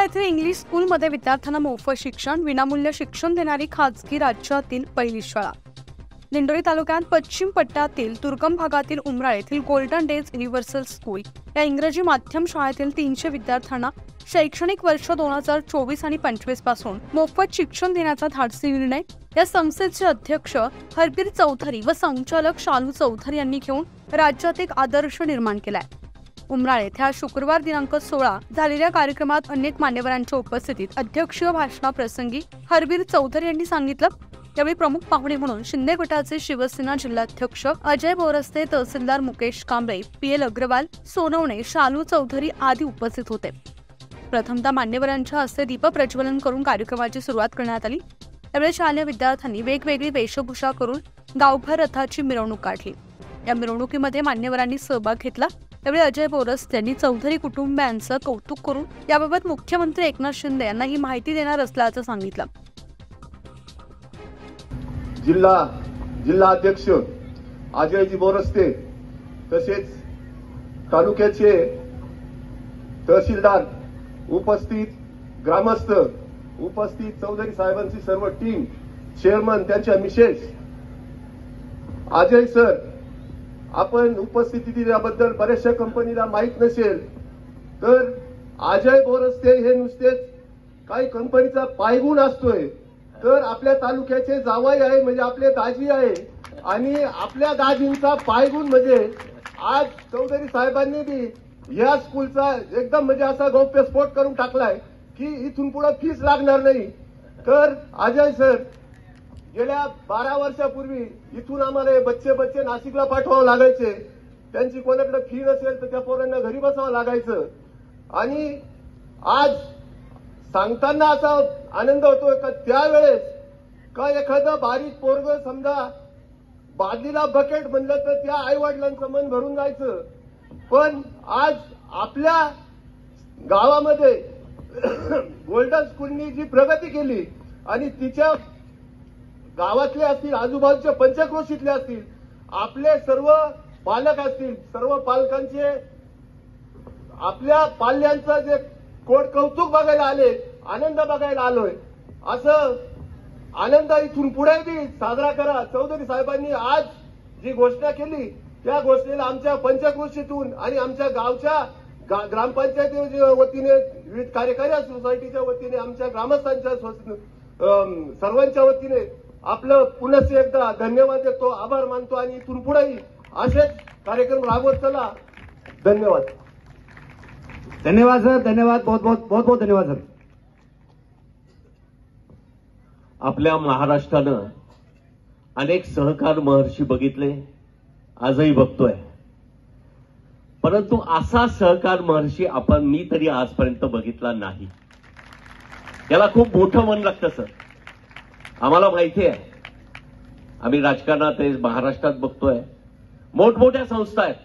येथील इंग्लिश स्कूलमध्ये विद्यार्थ्यांना मोफत शिक्षण, विनामूल्य शिक्षण देणारी खाजगी राज्यातील पहिली शाळा। दिंडोरी तालुक्यात पश्चिम पट्ट्यातील दुर्गम भागातील उमराळे येथील गोल्डन डेज युनिव्हर्सल स्कूल या इंग्रजी माध्यम शाळेतील 300 विद्यार्थ्यांना शैक्षणिक वर्ष 2024 आणि 25 पासून मोफत शिक्षण देण्याचा धाडसी निर्णय या संस्थेचे अध्यक्ष हरबीर चौधरी व संचालक शालू चौधरी यांनी घेऊन राज्यात एक आदर्श निर्माण केलाय। उमराळे येथे आज शुक्रवार दिनांक 16 झालेल्या कार्यक्रमात अनेक मान्यवरांच्या उपस्थितीत अध्यक्षीय भाषणाप्रसंगी हरबीर चौधरी यांनी सांगितलं। यावेळी प्रमुख पाहुणे म्हणून शिंदे गटाचे शिवसेना जिल्हाध्यक्ष अजय बोरस्ते, तहसीलदार मुकेश कांबळे, पीएल अग्रवाल, सोनवणे, शालू चौधरी आदी उपस्थित होते। प्रथमतः मान्यवरांच्या हस्ते दीप प्रज्वलन करून कार्यक्रमाची सुरुवात करण्यात आली। यावेळी शालेय विद्यार्थ्यांनी वेगवेगळी वेशभूषा करून गावभर रथाची मिरवणूक काढली। या मिरवणुकीमध्ये मान्यवरांनी सहभाग घेतला। यावेळी अजय बोरस्ते यांनी चौधरी कुटुंबियांचं कौतुक करून याबाबत मुख्यमंत्री एकनाथ शिंदे यांना ही माहिती देणार असल्याचं सांगितलं। जिल्हा अध्यक्ष अजयजी बोरस्ते तसेच तालुक्याचे तहसीलदार उपस्थित, ग्रामस्थ उपस्थित, चौधरी साहेबांची सर्व टीम, चेअरमन, त्यांच्या मिसेस, अजय सर, आपण उपस्थिती दिल्याबद्दल बऱ्याचशा कंपनीला माहित नसेल तर अजय बोरस्ते हे नुसतेच काही कंपनीचा पायगुण असतोय तर आपल्या तालुक्याचे जावई आहे, म्हणजे आपले दाजी आहे। आणि आपल्या दाजींचा पायगुण म्हणजे आज चौधरी साहेबांनी बी या स्कूलचा एकदम म्हणजे असा गौप्यस्फोट करून टाकलाय की इथून पुढे फीस लागणार नाही। तर अजय सर, गेल्या 12 वर्षापूर्वी इथून आम्हाला बच्चे नाशिकला पाठवावं लागायचे, त्यांची कोणाकडे फी नसेल तर त्या पोरांना घरी बसावं लागायचं। आणि आज सांगताना असा आनंद होतोय का त्यावेळेस का एखादं बारीक पोरग समजा बादलीला बकेट म्हणलं तर त्या आई वडिलांचं मन भरून जायचं। पण आज आपल्या गावामध्ये गोल्डन स्कूलनी जी प्रगती केली आणि तिच्या गावातले असतील, आजूबाजूच्या पंचक्रोशीतले असतील, आपले सर्व पालक असतील, सर्व पालकांचे आपल्या पाल्यांचं जे कौतुक बघायला आले, आनंद बघायला आलोय, असं आनंद इथून पुढे बी साजरा करा। चौधरी साहेबांनी आज जी घोषणा केली त्या घोषणेला आमच्या पंचक्रोशीतून आणि आमच्या गावच्या ग्रामपंचायतीच्या वतीने, विविध कार्यकारी सोसायटीच्या वतीने, आमच्या ग्रामस्थांच्या सर्वांच्या वतीने आपलं पुन्हा एकदा धन्यवाद देतो, आभार मानतो आणि इथून पुढेही असेच कार्यक्रम राबवत चला। धन्यवाद। धन्यवाद सर, धन्यवाद, बहुत धन्यवाद सर। आपल्या महाराष्ट्रानं अनेक सहकार महर्षी बघितले, आजही बघतोय, परंतु असा सहकार महर्षी मी तरी आजपर्यंत बघितला नाही। त्याला खूप मोठं मन लागतं सर। आम्हाला माहिती आहे, आम्ही राजकारणात महाराष्ट्रात बघतोय, मोठमोठ्या संस्था आहेत,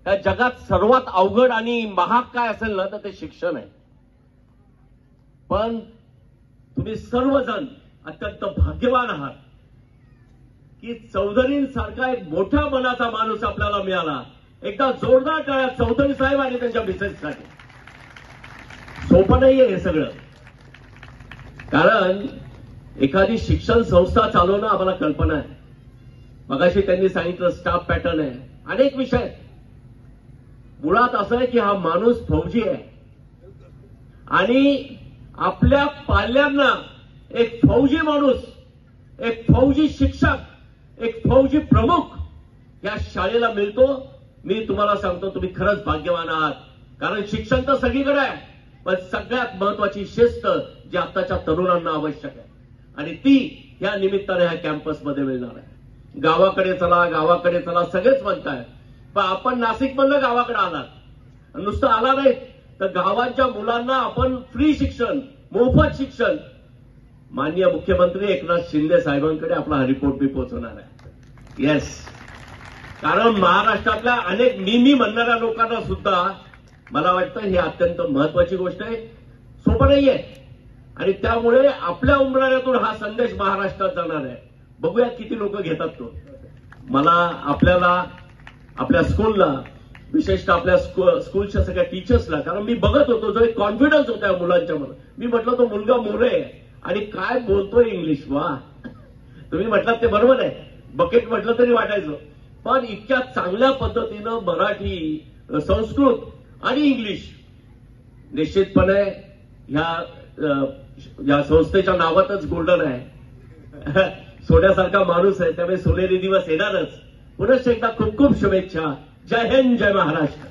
त्या जगात सर्वात अवघड आणि महाग काय असेल ना तर ते शिक्षण आहे। पण तुम्ही सर्वजण अत्यंत भाग्यवान आहात की चौधरींसारखा एक मोठ्या मनाचा माणूस आपल्याला मिळाला। एकदा जोरदार टाळ्या चौधरी साहेब आणि त्यांच्या मिसेससाठी। सोपं नाहीये हे सगळं, कारण एखादी शिक्षण संस्था चालवणं आम्हाला कल्पना आहे। मगाशी त्यांनी सांगितलं स्टाफ पॅटर्न आहे, अनेक विषय आहेत। मुळात असं आहे की हा माणूस फौजी आहे आणि आपल्या पाल्यांना एक फौजी माणूस, एक फौजी शिक्षक, एक फौजी प्रमुख या शाळेला मिळतो। मी तुम्हाला सांगतो, तुम्ही खरंच भाग्यवान आहात, कारण शिक्षण तर सगळीकडे आहे, पण सगळ्यात महत्वाची शिस्त जी आताच्या तरुणांना आवश्यक आहे आणि ती या निमित्ताने ह्या कॅम्पसमध्ये मिळणार आहे। गावाकडे चला सगळेच म्हणताय, पण आपण नाशिकमधनं गावाकडे आलात, नुसतं आला नाही तर गावांच्या मुलांना आपण फ्री शिक्षण, मोफत शिक्षण, माननीय मुख्यमंत्री एकनाथ शिंदे साहेबांकडे आपला हा रिपोर्ट मी पोहोचवणार आहे। येस, कारण महाराष्ट्रातल्या अनेक मी म्हणणाऱ्या लोकांना सुद्धा मला वाटतं ही अत्यंत महत्वाची गोष्ट आहे, सोपं नाहीये। आणि त्यामुळे आपल्या उमराळ्यातून हा संदेश महाराष्ट्रात जाणार आहे। बघूया किती लोक घेतात तो। मला आपल्याला, आपल्या स्कूलला विशेषतः आपल्या स्कूलच्या सगळ्या टीचर्सला, कारण मी बघत होतो जो एक कॉन्फिडन्स होता या मुलांच्या मध्ये. मी म्हटलं तो मुलगा मोरे आहे आणि काय बोलतोय इंग्लिश. वा, तुम्ही म्हटलात ते बरोबर आहे, बकेट म्हटलं तरी वाटायचं, पण इतक्या चांगल्या पद्धतीनं मराठी, संस्कृत आणि इंग्लिश निश्चितपणे या संस्थेच्या नावातच गोल्डन आहे. सोन्यासारखा माणूस आहे, त्यामुळे सोनेरी दिवस येणारच. पुनश्च एकदा खूप खूप शुभेच्छा. जय हिंद, जय महाराष्ट्र.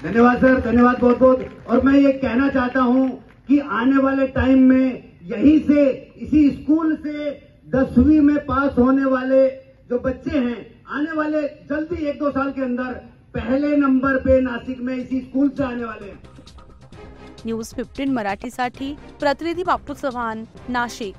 धन्यवाद सर, धन्यवाद बहुत बहुत. और मैं ये कहना चाहता हूं कि आने वाले टाइम में यहीं से, इसी स्कूल से 10वीं में पास होने वाले जो बच्चे हैं, आने वाले जल्दी 1-2 साल के अंदर पहले नंबर पे नासिक में इसी स्कूल से आने वाले हैं. न्यूज 15 मराठीसाठी प्रतिनिधी बापू चव्हाण, नाशिक.